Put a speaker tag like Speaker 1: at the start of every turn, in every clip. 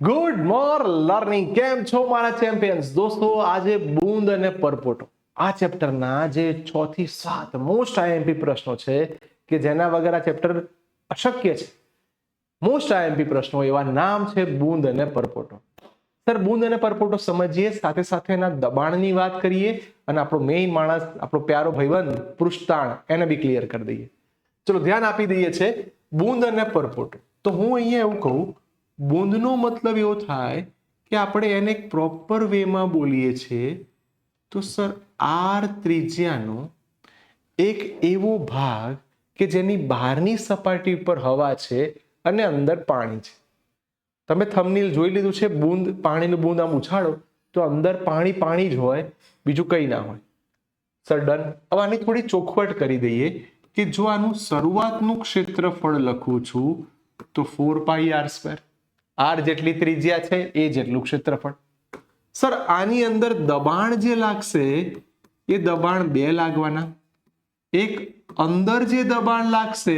Speaker 1: Good મોર learning. કેમ છો મારા ચેમ્પિયન્સ? દોસ્તો, આજે બૂંદ અને પરપોટો આ ચેપ્ટરના જે 6 થી 7 મોસ્ટ આઈએમપી પ્રશ્નો છે કે જેના વગર આ ચેપ્ટર અશક્ય છે. મોસ્ટ આઈએમપી પ્રશ્નો એવા નામ છે બૂંદ અને પરપોટો. સર, બૂંદ અને પરપોટો સમજીએ, સાથે સાથે એના દબાણની વાત કરીએ અને આપણો મેઇન માણસ, આપણો પ્યારો ભાઈબંધ પૃષ્ઠતાણ, એને બી ક્લિયર કરી દઈએ. ચલો ધ્યાન આપી દઈએ છે બૂંદ અને પરપોટો. તો હું અહીંયા એવું કહું, બૂંદનો મતલબ એવો થાય કે આપણે એને એક પ્રોપર વેમાં બોલીએ છીએ તો સર આર ત્રિજ્યાનો એક એવો ભાગ કે જેની બહારની સપાટી પર હવા છે અને અંદર પાણી છે. તમે થંબનેલ જોઈ લીધું છે, બૂંદ, પાણીનું બૂંદ આમ ઉછાળો તો અંદર પાણી પાણી જ હોય, બીજું કંઈ ના હોય. Sir done. હવે આની થોડી ચોખવટ કરી દઈએ કે જો આનું શરૂઆતનું ક્ષેત્રફળ લખું છું તો 4πr², આર જેટલી ત્રિજ્યા છે એ જેટલું ક્ષેત્રફળ. સર, આની અંદર દબાણ જે લાગશે એ દબાણ 2 લાગવાના. એક અંદર જે દબાણ લાગશે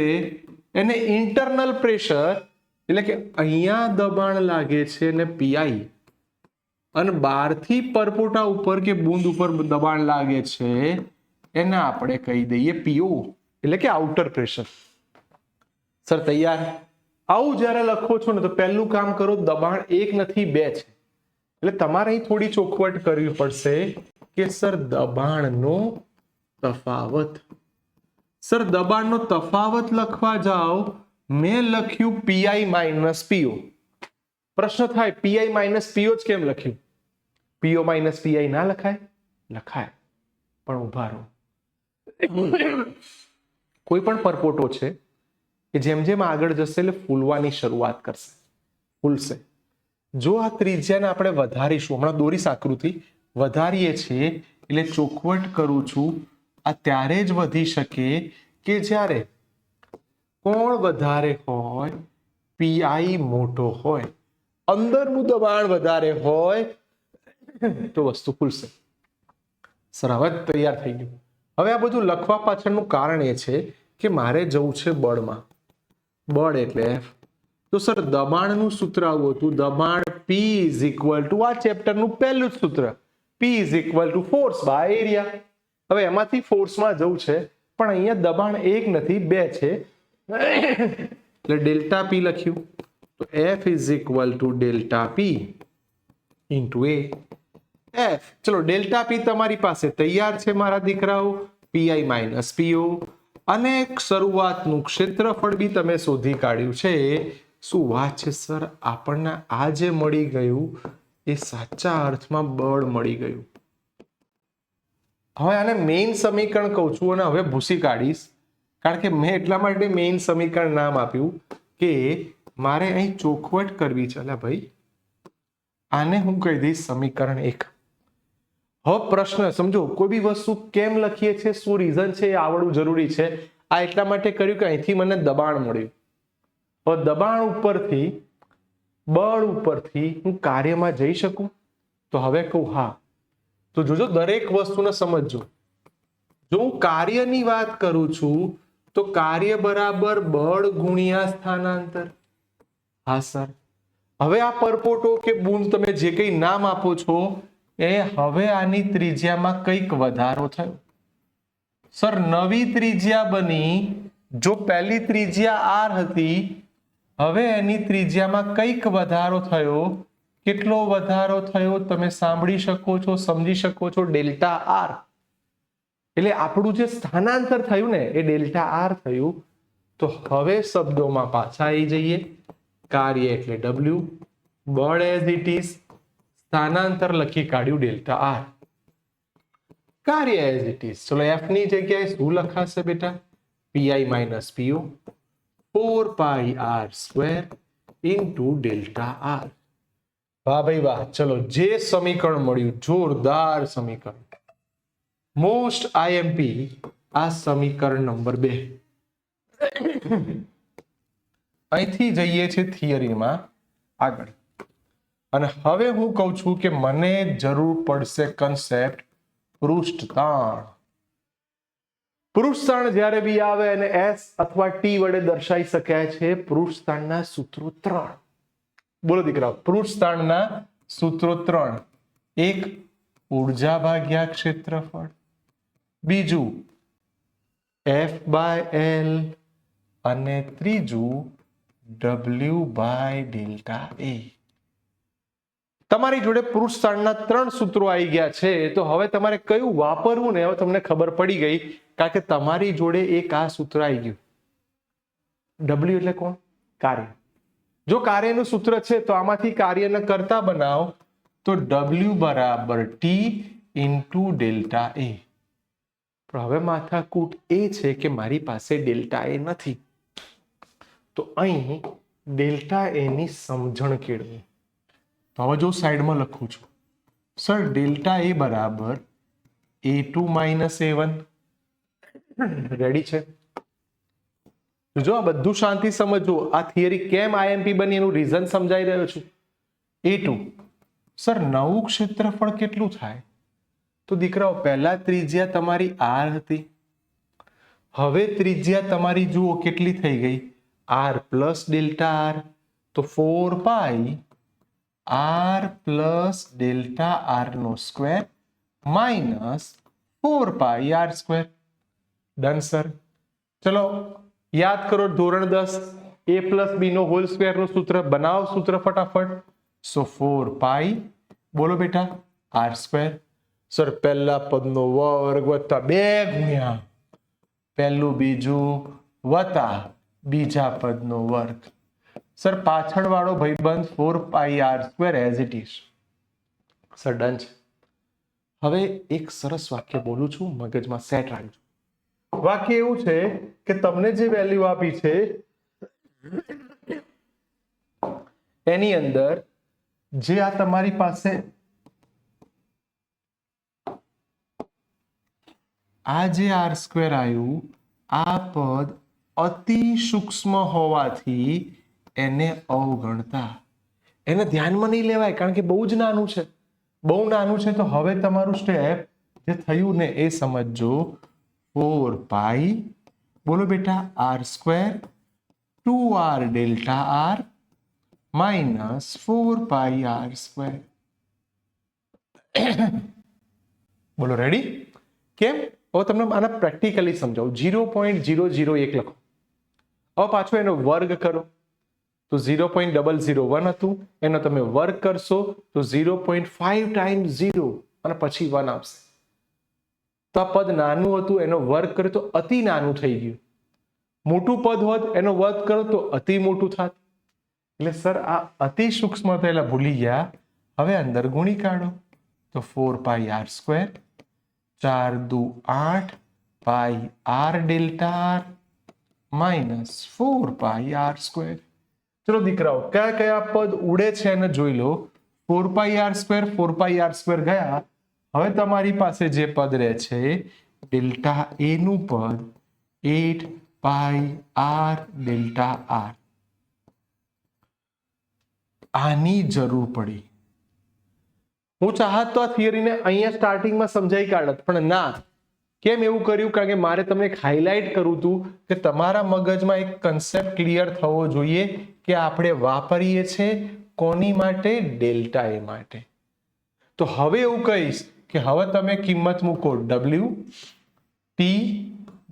Speaker 1: એને ઇન્ટરનલ પ્રેશર, એટલે કે અહીંયા દબાણ લાગે છે ને પીઆઈ, અને બહારથી પરપોટા ઉપર કે બૂંદ ઉપર દબાણ લાગે છે એને આપણે કહી દઈએ પીઓ, એટલે કે આઉટર પ્રેશર. સર તૈયાર? આવું જ્યારે લખો છો ને તો પહેલું કામ કરો, દબાણ 1 નથી 2 છે. એટલે તમારે અહીં થોડી ચોખવટ કરવી પડશે કે સર દબાણનો તફાવત. સર દબાણનો તફાવત લખવા જાઓ, મેં લખ્યું પીઆઈ માઇનસ પીઓ. પ્રશ્ન થાય પીઆઈ માઇનસ પીઓ જ કેમ લખ્યું? પીઓ માઇનસ પીઆઈ ના લખાય? લખાય, પણ ઉભા રહો. કોઈ પણ પરપોટો છે કે જેમ જેમ આગળ જશે એટલે ફૂલવાની શરૂઆત કરશે, ફૂલશે. જો આ ત્રિજ્યાને આપણે વધારીશું, હમણાં દોરીશ આકૃતિ, વધારીએ છીએ એટલે ચોખવટ કરું છું, આ ત્યારે જ વધી શકે કે જ્યારે કોણ વધારે હોય, પીઆઈ મોટો હોય, અંદરનું દબાણ વધારે હોય તો વસ્તુ ખુલશે. સર હવે તૈયાર થઈ ગયું. હવે આ બધું લખવા પાછળનું કારણ એ છે કે મારે જવું છે બળમાં. બળ એટલે F. તો સર દબાણનું સૂત્ર આવું હતું, દબાણ P ઇઝ ઇક્વલ ટુ, આ ચેપ્ટરનું પહેલું જ સૂત્ર, P is equal to force by area. હવે એમાંથી ફોર્સમાં જવું છે, પણ અહીંયા દબાણ 1 નથી 2 છે એટલે ડેલ્ટા P લખ્યું. તો F is equal to delta P into A. F, ચલો ડેલ્ટા P તમારી પાસે તૈયાર છે મારા દીકરાઓ, પીઆઈ માઇનસ પીઓ, અને શરૂઆતનું ક્ષેત્રફળ બી તમે શોધી કાઢ્યું છે. શું વાત છે સર, આપણને આ જે મળી ગયું એ સાચા અર્થમાં બળ મળી ગયું. હવે આને મેઇન સમીકરણ કહું છું અને હવે ભૂસી કાઢીશ, કારણ કે મેં એટલા માટે મેઇન સમીકરણ નામ આપ્યું કે મારે અહીં ચોખવટ કરવી છે. અલ્યા ભાઈ, આને હું કહી દઈશ સમીકરણ 1. હવે પ્રશ્ન સમજો, કોઈ બી વસ્તુ કેમ લખીએ છીએ, શું રીઝન છે એ આવડવું જરૂરી છે. આ એટલા માટે કર્યું કે અહીંથી મને દબાણ મળ્યું. હવે દબાણ ઉપરથી, બળ ઉપરથી હું કાર્યમાં જઈ શકું? તો હવે કહું હા. તો જોજો, દરેક વસ્તુને સમજજો. જો હું કાર્યની વાત કરું છું તો કાર્ય બરાબર બળ ગુણ્યા સ્થાનાંતર. હા સર. હવે આ પરપોટો કે બૂંદ તમે જે કંઈ નામ આપો છો એ હવે આની ત્રિજ્યામાં કંઈક વધારો થયો. સર નવી ત્રિજ્યા બની. જો પહેલી ત્રિજ્યા આર હતી, હવે એની ત્રિજ્યામાં કંઈક વધારો થયો. કેટલો વધારો થયો તમે સાંભળી શકો છો, સમજી શકો છો? Delta R. એટલે આપણું જે સ્થાનાંતર થયું ને એ ડેલ્ટા આર થયું. તો હવે શબ્દોમાં પાછા આવી જઈએ. કાર્ય એટલે W, બળ એઝ ઇટ ઇઝ, સ્થાનાંતર લખી કાઢ્યું ડેલ્ટા આર, કાર્ય એઝ ઇટ ઇઝ. ચલો F ની જગ્યાએ શું લખાશે બેટા? પીઆઈ માઇનસ પીઓ 4πr² ઇન્ટુ ડેલ્ટા આર. વાહ ભાઈ વાહ. ચલો, જે સમીકરણ મળ્યું, જોરદાર સમીકરણ, મોસ્ટ આઈએમપી, આ સમીકરણ નંબર 2. અહીંથી જઈએ છે થિયરીમાં આગળ, અને હવે હું કહું છું કે મને જરૂર પડશે કન્સેપ્ટ પૃષ્ઠતાણ. પૃષ્ઠતાણ જ્યારે બી આવે અને S અથવા T વડે દર્શાવી શકાય છે. પૃષ્ઠતાણના સૂત્રો 3. બોલો દીકરા, પૃષ્ઠ તાણના સૂત્રો 3. એક ઉર્જા ભાગ્યા ક્ષેત્રફળ, બીજું F/L અને ત્રીજું W/Δ A. તમારી જોડે પૃષ્ઠ તાણના 3 સૂત્રો આવી ગયા છે. તો હવે તમારે કયું વાપરવું ને હવે તમને ખબર પડી ગઈ, કારણ કે તમારી જોડે એક આ સૂત્ર આવી ગયું. W એટલે કોણ? કાર્ય. જો કાર્યનું સૂત્ર છે તો આમાંથી કાર્યને કરતા બનાવો તો W બરાબર T ઇન્ટુ ડેલ્ટા A. પણ હવે માથાકૂટ એ છે કે મારી પાસે ડેલ્ટા A નથી, તો અહીં ડેલ્ટા A ની સમજણ કેળવી. તો હવે જો સાઈડમાં લખું છું, સર ડેલ્ટા A બરાબર A2 માઇનસ A1. રેડી છે? જો આ બધું શાંતિ સમજો, આ થિયરી કેમ આઈએમપી બની એનું રીઝન સમજાઈ રહ્યો છું. A2 સર નવું ક્ષેત્રફળ કેટલું થાય? તો દીકરાઓ પહેલા ત્રિજ્યા તમારી R હતી, હવે ત્રિજ્યા તમારી જુઓ કેટલી થઈ ગઈ, R પ્લસ ડેલ્ટા R. તો 4 pi R plus delta R નો square minus 4 pi R square. Done sir? ચલો યાદ કરો ધોરણ 10 A પ્લસ B નો હોલ સ્ક્વેર નું સૂત્ર બનાવો, સૂત્ર ફટાફટ. સો 4 પાઈ બોલો બેટા R સ્ક્વેર. સર પહેલા પદનો વર્ગ વત્તા 2 ગુણ્યા પહેલું બીજું વત્તા બીજા પદનો વર્ગ. સર પાછળ વાળો ભાઈબંધ 4 pi R square as it is. Sir done છે. હવે એક સરસ વાક્ય બોલું છું, મગજમાં સેટ રાખજો. વાક્ય એવું છે કે તમને જે વેલ્યુ આપી છે એની અંદર જે આ તમારી પાસે આ જે R સ્ક્વેર આવ્યું, આ પદ અતિ સૂક્ષ્મ હોવાથી એને અવગણતા. એને ધ્યાનમાં નહીં લેવાય, કારણ કે બહુ જ નાનું છે. બહુ નાનું છે તો હવે તમારું સ્ટેપ જે થયું ને એ સમજો. 4 પાઈ બોલો બેટા R square 2R delta R minus 4 pi R square. બોલો રેડી? કેમ? હવે તમને આના પ્રેક્ટિકલી સમજાવું. 0.001 લખો, હવે પાછો એનો વર્ગ કરો તો 0.001 હતું, એનો તમે વર્ગ કરશો તો 0.5 ટાઈમ્સ 0 અને પછી 1 આવશે. તો આ પદ નાનું હતું, એનો વર્ગ કર્યો તો અતિ નાનું થઈ ગયું. મોટું પદ હોત એનો વર્ગ કરો તો અતિ મોટું થાત. એટલે સર આ અતિ સૂક્ષ્મ પહેલા ભૂલી ગયા, હવે અંદર ગુણી કાઢો તો 4 પાઈ R સ્ક્વેર 4 દુ 8 પાઈ R delta R minus 4 pi R square. ચલો દીકરાઓ કયા કયા પદ ઉડે છે એને જોઈ લો. 4 pi R square 4 pi R square ગયા. હવે તમારી પાસે જે પદ રહે છે ડેલ્ટા A નું પદ 8 પાઈ R ડેલ્ટા R. આની જરૂર પડી. હું ચાહત તો આ થિયરીને અહીંયા સ્ટાર્ટિંગમાં સમજાઈ કાઢત, પણ ના. કેમ એવું કર્યું? કારણ કે મારે તમને એક હાઇલાઇટ કરવું હતું કે તમારા મગજમાં એક કન્સેપ્ટ ક્લિયર થવો જોઈએ કે આપણે વાપરીએ છીએ કોની માટે? ડેલ્ટા A માટે. તો હવે એવું કહીશ કે હવે તમે કિંમત મૂકો W T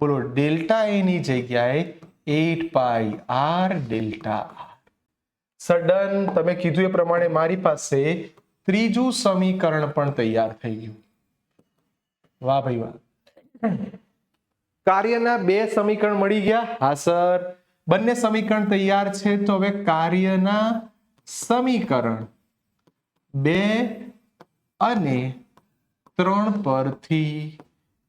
Speaker 1: બોલો ડેલ્ટા A ની જગ્યાએ 8 પાઈ R ડેલ્ટા R. સડન તમે કીધું એ પ્રમાણે મારી પાસે ત્રીજું સમીકરણ પણ તૈયાર થઈ ગયું. વાહ ભાઈ વાહ. કાર્યના 2 સમીકરણ મળી ગયા. હા સર, બંને સમીકરણ તૈયાર છે. તો હવે કાર્યના સમીકરણ 2 અને 3 પરથી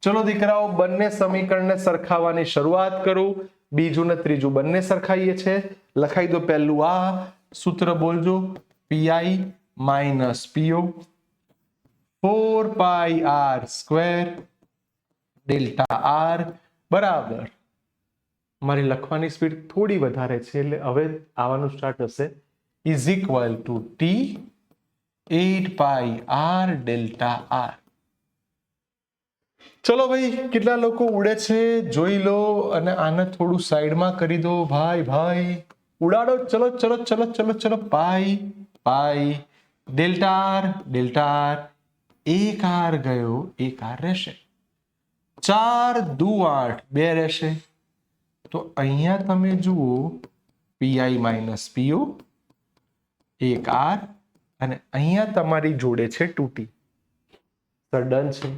Speaker 1: ચલો દીકરાઓ બંને સમીકરણને સરખાવવાની શરૂઆત કરું. બીજું ને ત્રીજું બંને સરખાઈએ છે. લખાઈ દો પહેલું આ સૂત્ર બોલજો, pi minus PO 4 pi R square delta R બરાબર. મારી લખવાની સ્પીડ થોડી વધારે છે એટલે હવે આવવાનું સ્ટાર્ટ થશે. Is equal two T 8 pi R delta R. ચલો ભાઈ, કેટલા લોકો ઉડે છે જોઈ લો અને આને થોડું સાઈડમાં કરી દો. ભાઈ ઉડાડો. ચલો ચલો ચલો ચલો ચલો. પાઈ પાઈ ડેલ્ટા આર એક આર ગયો, એક આર રહેશે, 4 દુ 8 2 રહેશે. તો અહીંયા તમે જુઓ પીઆઈ માઇનસ પીઓ એક આર અને અહીંયા તમારી જોડે છે 2t. સર ડન છે.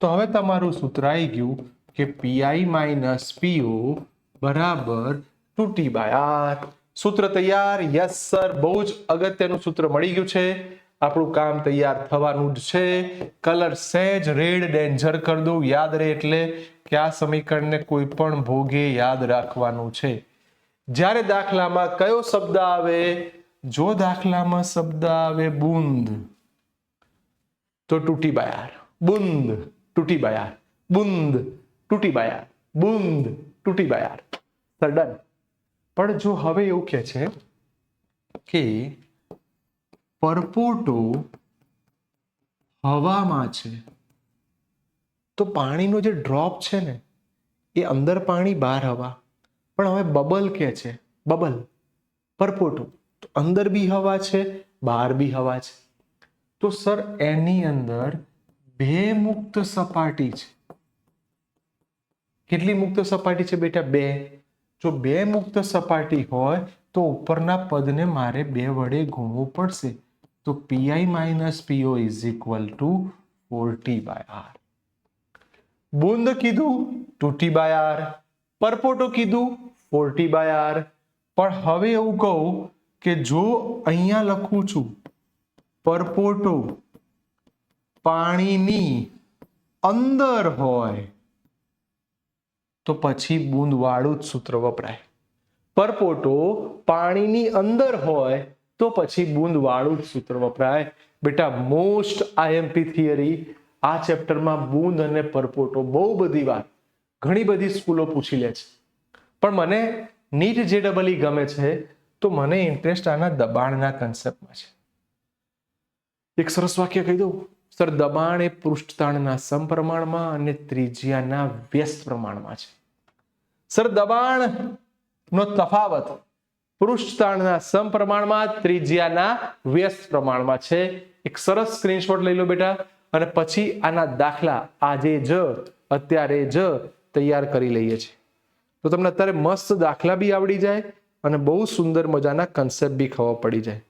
Speaker 1: તો હવે તમારું સૂત્ર આવી ગયું કે પીઆઈ માઇનસ પીઓ બરાબર 2t બાય આર. સૂત્ર તૈયાર? યસ સર, બહુ જ અગત્યનું સૂત્ર મળી ગયું છે. આપણું કામ તૈયાર થવાનું જ છે. કલર સહેજ રેડ ડેન્જર કરી દઉં, યાદ રહે એટલે કે આ સમીકરણને કોઈ પણ ભોગે યાદ રાખવાનું છે. જ્યારે દાખલામાં કયો શબ્દ આવે? જો દાખલામાં શબ્દ આવે બુંદ તો 2t બાય આર. બુંદ 2t બાય આર, બુંદ 2t બાય આર, બુંદ 2t by R. Sir done. પણ જો હવે એવું કહે છે કે પરપોટો હવામાં છે તો પાણીનો જે ડ્રોપ છે ને એ અંદર પાણી બહાર હવા. પણ હવે બબલ કે છે, બબલ પરપોટો તો અંદર બી હવા છે બહાર બી હવા છે. તો સર એની અંદર બે મુક્ત સપાટી છે. કેટલી મુક્ત સપાટી છે બેટા? બે. જો બે મુક્ત સપાટી હોય તો ઉપરના પદને મારે 2 વડે ગુણવું પડશે. તો PI minus PO is equal to 4t by r. બુંદ કીધું 2t બાય આર, પરપોટો કીધું 4t બાય આર. પણ હવે એવું કહું કે જો અહીંયા લખું છું પરપોટો પાણીની અંદર હોય તો પછી બુંદ વાળું જ સૂત્ર વપરાય. પરપોટો પાણીની અંદર હોય તો પછી બુંદ વાળું જ સૂત્ર વપરાય. બેટા મોસ્ટ આઈએમપી થિયરી આ ચેપ્ટરમાં બુંદ અને પરપોટો બહુ બધી વાર ઘણી બધી સ્કૂલો પૂછી લે છે. પણ મને નીટ JEE ગમે છે તો મને ઇન્ટરેસ્ટ આના દબાણના કન્સેપ્ટમાં છે. એક સરસ વાક્ય કહી દઉં સર, દબાણ એ પૃષ્ઠતાણના સમપ્રમાણમાં અને ત્રિજ્યાના વ્યસ્ત પ્રમાણમાં છે. સર દબાણ નો તફાવત પૃષ્ઠતાણના સમપ્રમાણમાં ત્રિજ્યાના વ્યસ્ત પ્રમાણમાં છે. એક સરસ સ્ક્રીનશોટ લઈ લો બેટા અને પછી આના દાખલા આજે જ અત્યારે જ તૈયાર કરી લઈએ છીએ. તો તમને અત્યારે મસ્ત દાખલા બી આવડી જાય અને બહુ સુંદર મજાના કન્સેપ્ટ બી ખબર પડી જાય.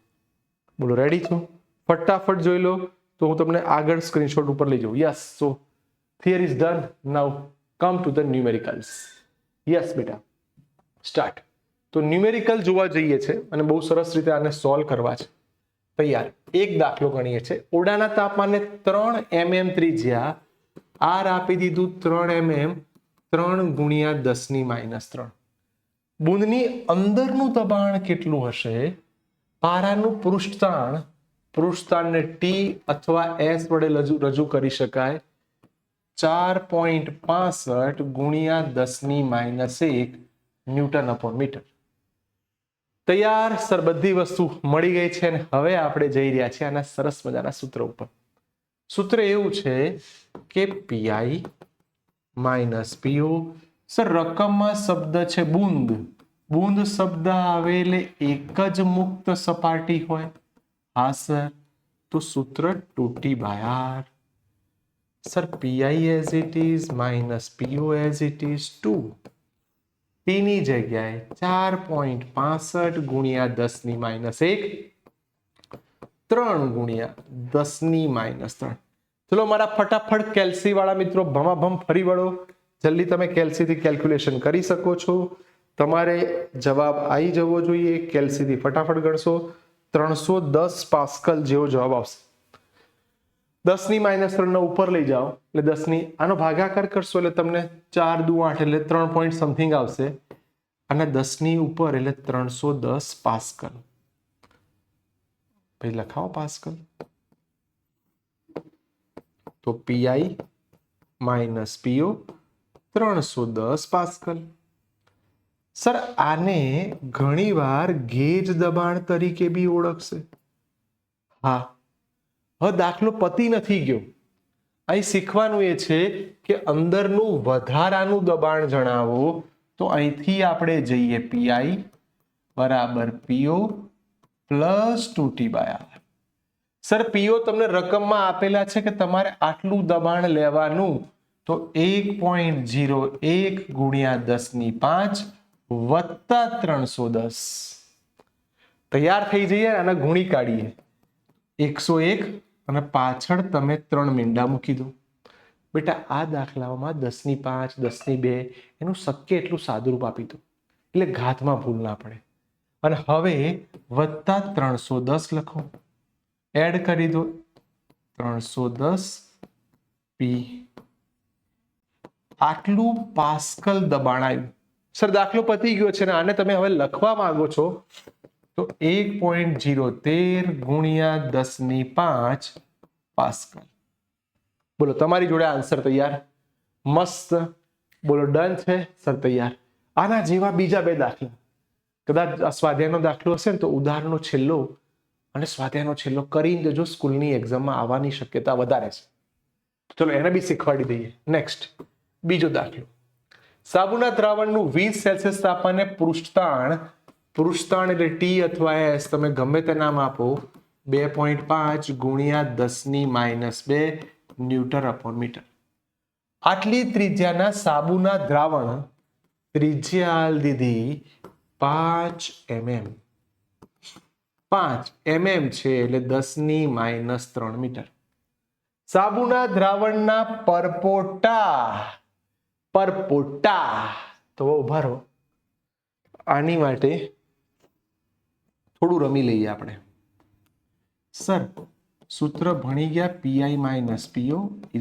Speaker 1: બોલો રેડી છો? ફટાફટ જોઈ લો તો હું તમને આગળ સ્ક્રીનશોટ ઉપર લઈ જાઉં. Yes, so theory is done. Now come to the numericals. Yes બેટા, સ્ટાર્ટ. તો ન્યુમેરિકલ જોવા જઈએ છે અને બહુ સરસ રીતે આને સોલ્વ કરવા છે. તૈયાર. એક દાખલો ગણીએ છે. ઓરડાના તાપમાને 3 mm ત્રિજ્યા આર આપી દીધું 3 mm 3 ગુણ્યા 10⁻³ બુંદની અંદરનું દબાણ કેટલું હશે? પારાનું પૃષ્ઠતાણને T અથવા S વડે રજૂ કરી શકાય 4.65 ગુણ્યા 10⁻1 ન્યૂટન/મીટર. તૈયાર સર, બધી વસ્તુ મળી ગઈ છે અને હવે આપણે જઈ રહ્યા છીએ આના સરસ મજાના સૂત્ર ઉપર. સૂત્ર એવું છે કે પીઆઈ માઇનસ પીઓ. સર રકમમાં શબ્દ છે બુંદ. બુંદ શબ્દ આવે એટલે એક જ મુક્ત સપાટી હોય. હા સર, તો સૂત્ર 2t by R. Sir PI as it is minus PO as it is 2. t ની જગ્યાએ 4.65 ગુણ્યા 10⁻1 3 ગુણ્યા 10⁻3. ચલો મારા ફટાફટ કેલ્સી વાળા મિત્રો ભમાભમ ફરી વળો. જલ્દી તમે કેલ્સીથી કેલ્ક્યુલેશન કરી શકો છો. તમારે જવાબ આવી જવો જોઈએ. કેલ્સીથી ફટાફટ ગણશો 310 પાસ્કલ જેવો જવાબ આવશે. 10⁻3 ઉપર લઈ જાઓ એટલે 10 આનો ભાગાકાર કરશો એટલે તમને 4 દુ 8 એટલે 3 પોઈન્ટ સમથિંગ આવશે. અને 10 ઉપર એટલે 310 પાસ્કલ. ભાઈ લખાવો પાસ્કલ. તો પીઆઈ માઇનસ પીઓ 310 પાસ્કલ. સર આને ઘણીવાર ગેજ દબાણ તરીકે બી ઓળખશે. હા, હવે દાખલો પતી નથી ગયો. અહીં શીખવાનું એ છે કે અંદરનું વધારાનું દબાણ જણાવો. તો અહીંથી આપણે જઈએ પીઆઈ બરાબર પીઓ પ્લસ 2t/r. સર પીઓ તમને રકમમાં આપેલા છે કે તમારે આટલું દબાણ લેવાનું, તો 1.01 ગુણ્યા 10⁵ વત્તા 310 તૈયાર થઈ જઈએ. આના ગુણી કાઢીએ 101 અને પાછળ તમે 3 મીંડા મૂકી દો. બેટા આ દાખલાઓમાં 10⁵, 10⁵ એનું શક્ય એટલું સાદું રૂપ આપી દો એટલે ઘાતમાં ભૂલ ના પડે. અને હવે વત્તા 310 લખો, એડ કરી દો 310 પી. આટલું પાસ્કલ દબાણ આવ્યું. સર દાખલો પતી ગયો છે ને આને તમે હવે લખવા માંગો છો તો 1.013 ગુણ્યા 10⁵ પાસ્કલ. બોલો તમારી જોડે આન્સર તૈયાર? મસ્ત. બોલો ડન છે સર? તૈયાર. આના જેવા બીજા બે દાખલા, કદાચ સ્વાધ્યાયનો દાખલો હશે ને તો ઉદાહરણનો છેલ્લો અને સ્વાધ્યાયનો છેલ્લો કરીને જજો, સ્કૂલની એક્ઝામમાં આવવાની શક્યતા વધારે છે. ચલો એને બી શીખવાડી દઈએ. નેક્સ્ટ બીજો દાખલો. સાબુના દ્રાવણનું 20 સેલ્સિયસ તાપમાને પૃષ્ઠતાણ એટલે ટી અથવા એસ તમે ગમે તે નામ આપો 2.5 ગુણ્યા 10⁻² ન્યૂટન/મીટર. આટલી ત્રિજ્યાના સાબુના દ્રાવણ ત્રિજ્યા દીધી 5 mm. 5 mm છે એટલે 10⁻³ મીટર. સાબુના દ્રાવણના પરપોટા તો ઉભા રહો, આની માટે થોડું રમી લઈએ આપણે. સર સૂત્ર ભણી ગયા PI - PO =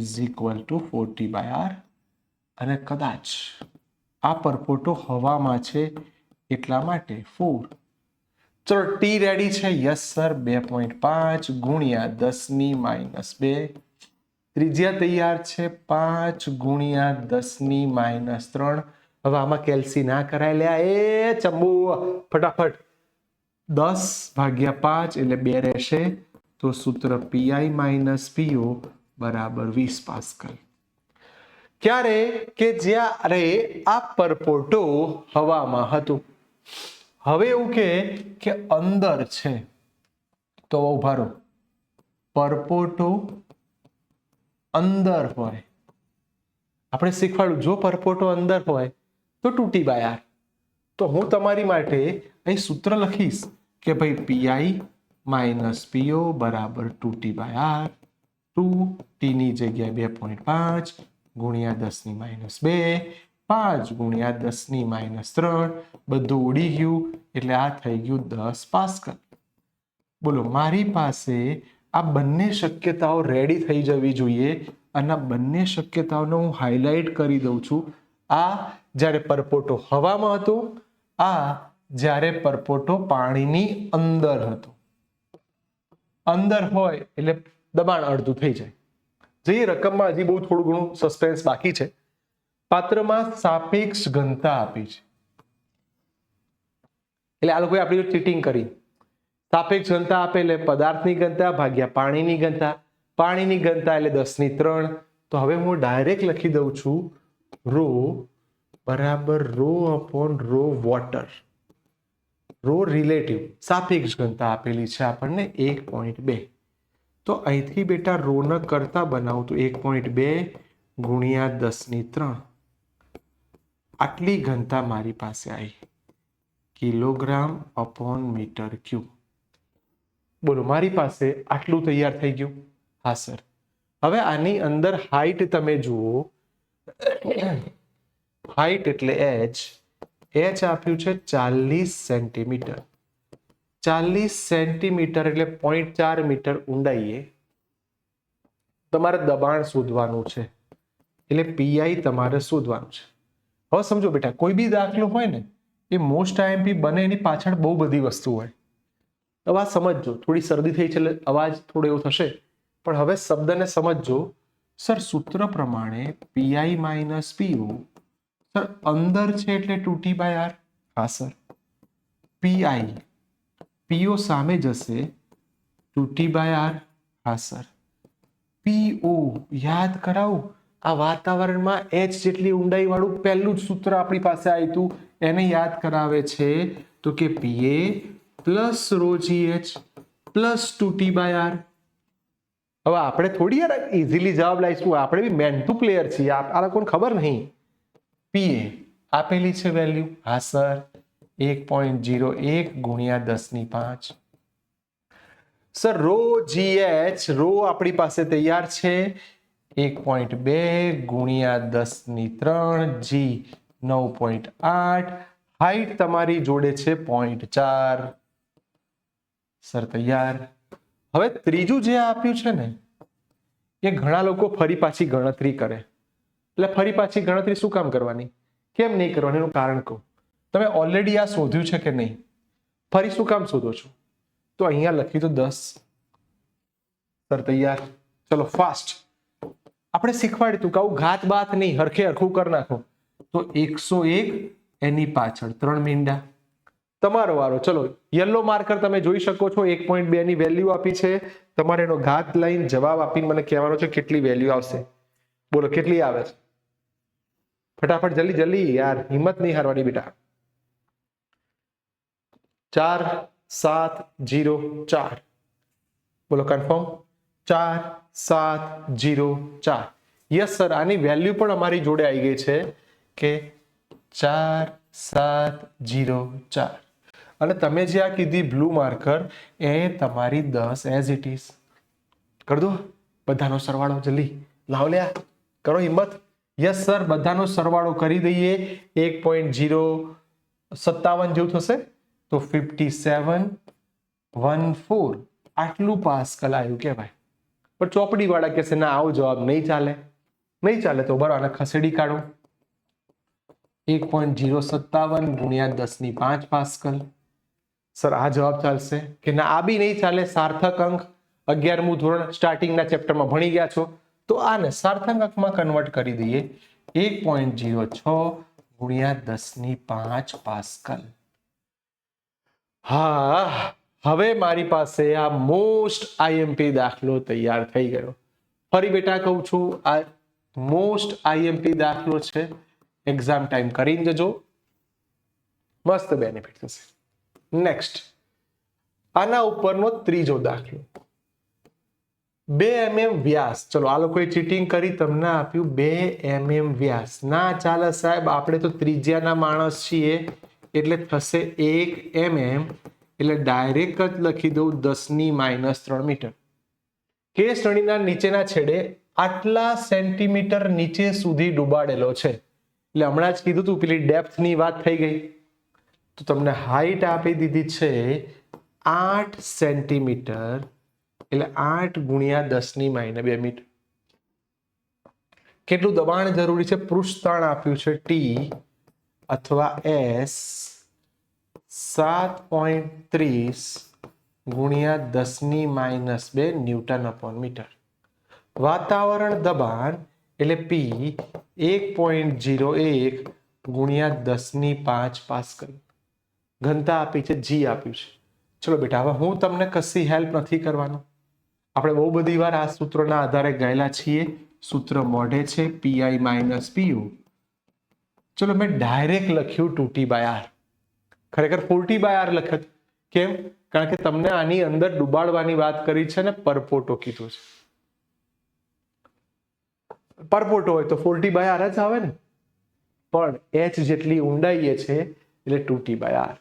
Speaker 1: 40/r અને કદાચ આ પરપોટો હવામાં છે એટલા માટે 4. ચલો ટી રેડી છે? Yes sir. 2.5 ગુણ્યા 10⁻². ત્રિજ્યા તૈયાર છે 5 ગુણ્યા 10⁻3. હવે આમાં કેલ્સી ના કરાય લે એ ચંબુ, ફટાફટ 10/5 એટલે 2 રહેશે. તો સૂત્ર PI - PO બરાબર 20 પાસ્કલ. ક્યારે? કે જ્યારે આ પરપોટો હવામાં હતું. હવે એવું કે અંદર છે તો ઉભા રહો, પરપોટો અંદર હોય. આપણે શીખવાડ્યું જો પરપોટો અંદર હોય તો 2t/r. તો હું તમારી માટે અહીં સૂત્ર લખીશ કે ભાઈ PI - PO બરાબર 2t/r. 2t ની જગ્યાએ 2.5 ગુણ્યા 10⁻², 5 ગુણ્યા 10⁻3 બધું ઉડી ગયું એટલે આ થઈ ગયું 10 પાસ્કલ. બોલો મારી પાસે આ બંને શક્યતાઓ રેડી થઈ જવી જોઈએ અને આ બંને શક્યતાઓને હું હાઇલાઇટ કરી દઉં છું. આ જ્યારે પરપોટો હવામાં હતો, આ જ્યારે પરપોટો પાણીની અંદર હતો. અંદર હોય એટલે દબાણ અડધું થઈ જાય. જે રકમમાં હજી બહુ થોડું ઘણું સસ્પેન્સ બાકી છે. પાત્રમાં સાપેક્ષ ઘનતા આપી છે એટલે આ લોકોએ આપણી ચીટિંગ કરી. સાપેક્ષ ઘનતા આપે એટલે પદાર્થની ઘનતા ભાગ્યા પાણીની ઘનતા. પાણીની ઘનતા એટલે 10⁻3. તો હવે હું ડાયરેક્ટ લખી દઉં છું ρ બરાબર ρ/ρ વોટર. ρ રિલેટિવ સાપેક્ષ ઘનતા આપેલી છે આપણને 1.2. તો અહીંથી બેટા ρ ન કરતા બનાવું તો 1.2 ગુણ્યા 10⁻3. આટલી ઘનતા મારી પાસે આવી kg/મીટર². બોલો મારી પાસે આટલું તૈયાર થઈ ગયું. હા સર. હવે આની અંદર હાઈટ તમે જુઓ, હાઈટ એટલે h આપ્યું છે 40 સેન્ટીમીટર. 40 સેન્ટીમીટર એટલે 0.4 મીટર ઊંડાઈએ તમારે દબાણ શોધવાનું છે એટલે PI તમારે શોધવાનું છે. હવે સમજો બેટા કોઈ બી દાખલો હોય ને એ મોસ્ટ IMP બને એની પાછળ બહુ બધી વસ્તુ હોય. હવે સમજજો, થોડી શરદી થઈ છે એટલે અવાજ થોડો એવો થશે પણ હવે શબ્દને સમજજો. સર સૂત્ર પ્રમાણે PI - PO સર અંદર છે એટલે 2t/r. હા સર. PO સામે જશે 2t/r. હા સર. PO યાદ કરાવું, આ વાતાવરણમાં H જેટલી ઊંડાઈ વાળું પહેલું જ સૂત્ર આપણી પાસે આવ્યું હતું એને યાદ કરાવે છે તો કે PA plus rho GH plus 2T/R. હવે આપણે થોડી યાર ઇઝીલી જવાબ લાવીશું, આપણે બી મેન ટુ પ્લેયર છીએ, આ લોકોને ખબર નહીં. પીએ આપેલી છે વેલ્યુ, હા સર 1.01 ગુણ્યા 10⁵. સર રો GH રો આપણી પાસે તૈયાર છે 1.2 ગુણ્યા 10⁵, જી 9.8, હાઈટ તમારી જોડે છે 0.4. સર તૈયાર. હવે ત્રીજું જે આપ્યું છે ને એ ઘણા લોકો ફરી પાછી ગણતરી કરે. એટલે ફરી પાછી ગણતરી શું કામ કરવાની, કેમ નહીં કરવાની એનું કારણ કહું. તમે ઓલરેડી આ શોધ્યું છે કે નહીં, ફરી શું કામ શોધો છો? તો અહીંયા લખી દો 10. સર તૈયાર. ચલો ફાસ્ટ. આપણે શીખવાડ્યું હતું કે આવું ઘાત બાત નહીં, હરખે હરખું કરી નાખો. તો 101 એની પાછળ 3 મીંડા. તમારો વારો. ચલો યલો માર્કર તમે જોઈ શકો છો, 1.2 ની વેલ્યુ આપી છે. તમારે એનો ઘાત લઈને જવાબ આપીને મને કહેવાનો છે કેટલી વેલ્યુ આવશે. બોલો કેટલી આવે છે? ફટાફટ જલ્દી જલ્દી યાર, હિંમત નહીં હારવાની બેટા. 4704. બોલો કન્ફર્મ. 4704. યસ સર, આની વેલ્યુ પણ અમારી જોડે આવી ગઈ છે કે 4704. અને તમે જે આ કીધી બ્લુ માર્કર એ તમારી 10 એઝ ઇટ ઇઝ કરી દો. બધાનો સરવાળો જલ્દી લાવ લ્યા, કરો હિંમત. યસ સર, બધાનો સરવાળો કરી દઈએ. 1.057 જેવું થશે તો 5714 આટલું પાસ્કલ આવ્યું કે ભાઈ. પણ ચોપડી વાળા કહેશે ના આવો જવાબ નહીં ચાલે. નહીં ચાલે તો બરાબર આને ખસેડી કાઢો. 1.057 ગુણ્યા 10⁵ પાસ્કલ. સર આ જવાબ ચાલશે કે ના? આ બી નહીં ચાલે. સાર્થક અંક 11મું ધોરણ સ્ટાર્ટિંગના ચેપ્ટરમાં ભણી ગયા છો તો આને સાર્થક અંકમાં કન્વર્ટ કરી દઈએ. 1.06 ગુણ્યા 10⁵ પાસ્કલ. હા, હવે મારી પાસે આ મોસ્ટ આઈએમપી દાખલો તૈયાર થઈ ગયો. ફરી બેટા કહું છું, આ મોસ્ટ આઈએમપી દાખલો છે. એક્ઝામ ટાઈમ કરીને જજો, મસ્ત બેનિફિટ થશે. નેક્સ્ટ, આના ઉપરનો ત્રીજો દાખલો. 2 mm વ્યાસ. ચલો આ લોકોએ ચીટિંગ કરી, તમને આપ્યું 2 mm વ્યાસ. ના ચાલે સાહેબ, આપણે તો ત્રિજ્યાના માણસ છીએ એટલે થશે 1 mm. એટલે ડાયરેક્ટ જ લખી દઉં 10⁻³ મીટર. કે શ્રેણીના નીચેના છેડે આટલા સેન્ટીમીટર નીચે સુધી ડૂબાડેલો છે. એટલે હમણાં જ કીધું તું, પેલી ડેપ્થની વાત થઈ ગઈ. તો તમને હાઈટ આપી દીધી છે 8 સેન્ટીમીટર. એટલે 8 ગુણ્યા 10⁻² મીટર. કેટલું દબાણ જરૂરી છે? પૃષ્ઠતાણ આપ્યું છે T અથવા S. 7.30 ગુણ્યા 10⁻² ન્યૂટન/મીટર. વાતાવરણ દબાણ એટલે P 1.01 ગુણ્યા 10⁵ પાસ્કલ. ઘનતા આપી છે, G આપ્યું છે. ચલો બેટા, હવે હું તમને કશી હેલ્પ નથી કરવાનો. આપણે બહુ બધી વાર આ સૂત્રોના આધારે ગયેલા છીએ. સૂત્ર મોઢે છે PI - PU. ચલો મેં ડાયરેક્ટ લખ્યું 2T/R. ખરેખર 4T/R લખ્યું. કેમ? કારણ કે તમને આની અંદર ડુબાડવાની વાત કરી છે ને પરપોટો કીધું છે. પરપોટો હોય તો 4T/R જ આવે ને, પણ H જેટલી ઊંડાઈએ છે એટલે 2T/R.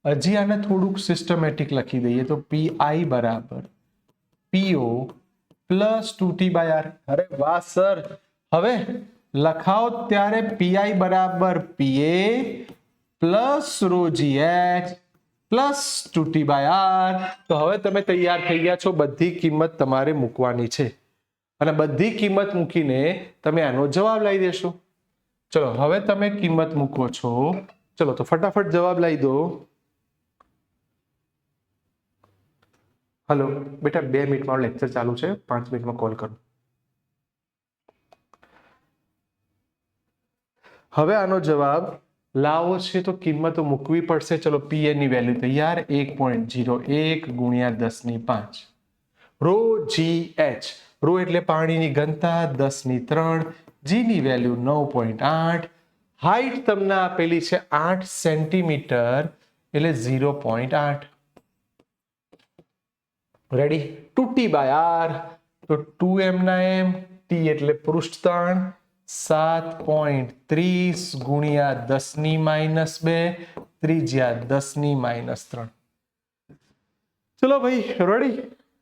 Speaker 1: હજી આને થોડુંક સિસ્ટમેટિક લખી દઈએ તો PI બરાબર PO પ્લસ 2T/R. અરે વાહ સર, હવે લખાવો ત્યારે PI બરાબર PA plus rho GH plus 2T/R. તો હવે તમે તૈયાર થઈ ગયા છો. બધી કિંમત તમારે મૂકવાની છે અને બધી કિંમત મૂકીને તમે આનો જવાબ લઈ દેશો. ચલો હવે તમે કિંમત મૂકો છો. ચલો તો ફટાફટ જવાબ લઈ દો. હલો બેટા, 2 મિનિટ મારો લેક્ચર ચાલુ છે, 5 મિનિટમાં કોલ કરું. હવે આનો જવાબ લાવો છે તો કિંમતો મૂકવી પડશે. ચલો PA ની વેલ્યુ તૈયાર 1.01 ગુણ્યા 10⁵. રો GH, રો એટલે પાણીની ઘનતા 10⁵, G ની વેલ્યુ 9.8, હાઈટ તમને આપેલી છે 8 સેન્ટીમીટર એટલે 0.8. રેડી? 2t/r, તો 2m ના m, t એટલે પૃષ્ઠ તાણ, 7.30 ગુણ્યા 10⁻², ત્રિજ્યા 10⁻3. ચલો ભાઈ, રેડી?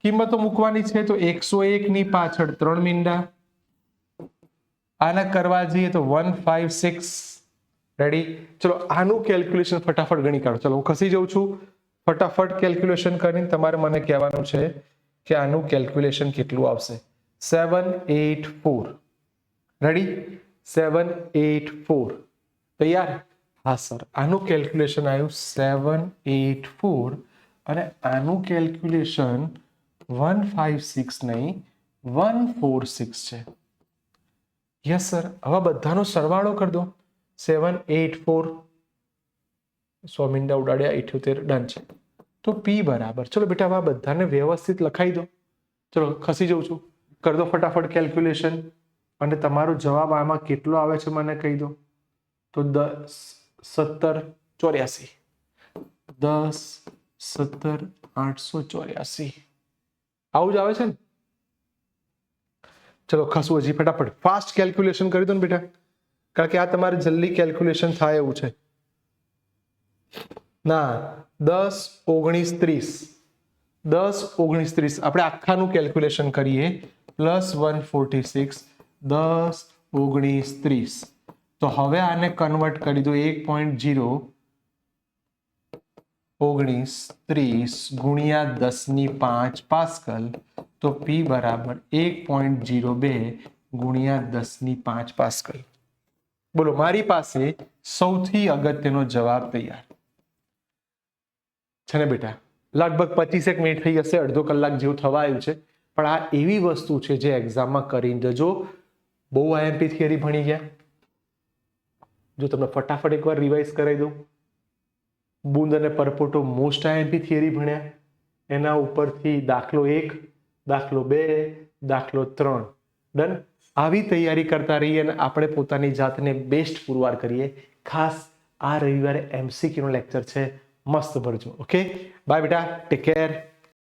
Speaker 1: કિંમતો મૂકવાની છે તો 101 ની પાછળ 3 મીંડા, આના કરવા જઈએ તો 156. રેડી? ચલો આનું કેલ્ક્યુલેશન ફટાફટ ગણી કાઢો. ચલો હું ખસી જાઉં છું. ફટાફટ કેલ્ક્યુલેશન કરીને તમારે મને કહેવાનું છે કે આનું કેલ્ક્યુલેશન કેટલું આવશે. 784. રેડી? 784. તૈયાર? હા સર, આનું કેલ્ક્યુલેશન આવ્યું 784 અને આનું કેલ્ક્યુલેશન 156 નહીં 146 છે. Yes sir. હવે બધાનો સરવાળો કરી દો. 784 100 મીંડા ઉડાડ્યા 78 ડન છે. તો પી બરાબર, ચલો બેટા આ બધાને વ્યવસ્થિત લખાઈ દો. ચલો ખસી જાઉં છું. કરી દો ફટાફટ કેલ્ક્યુલેશન અને તમારો જવાબ આમાં કેટલો આવે છે મને કહી દો. તો 1784. 10/17/884 આવું જ આવે છે ને? ચલો ખસું હજી ફટાફટ ફાસ્ટ કેલ્ક્યુલેશન કરી દો ને બેટા, કારણ કે આ તમારે જલ્દી કેલ્ક્યુલેશન થાય એવું છે. ના, 10 19 30 આપણે આખાનું કેલ્ક્યુલેશન કરીએ. +146 10 19 30. તો હવે આને કન્વર્ટ કરી દો 1.0 19 30 ગુણ્યા 10⁵ પાસ્કલ. તો પી બરાબર 1.02 ગુણ્યા 10⁵ પાસ્કલ. બોલો, મારી પાસે સૌથી અગત્યનો જવાબ તૈયાર છે ને બેટા? લગભગ 25 મિનિટ થઈ હશે, અડધો કલાક જેવું થવા આવ્યું છે. પણ આ એવી વસ્તુ છે જે એક્ઝામમાં કરીને જજો. બહુ આઈએમપી થિયરી ભણી ગયા. જો તમને ફટાફટ એકવાર રિવાઇઝ કરાવી દઉં. બૂંદ અને પરપોટો મોસ્ટ આઈએમપી થિયરી ભણ્યા. એના ઉપરથી દાખલો 1, દાખલો 2, દાખલો 3. ડન? આવી તૈયારી કરતા રહીએ અને આપણે પોતાની જાતને બેસ્ટ પુરવાર કરીએ. ખાસ આ રવિવારે MCQ નો લેક્ચર છે, મસ્ત ભરજો. ઓકે, બાય બેટા, ટેક કેર.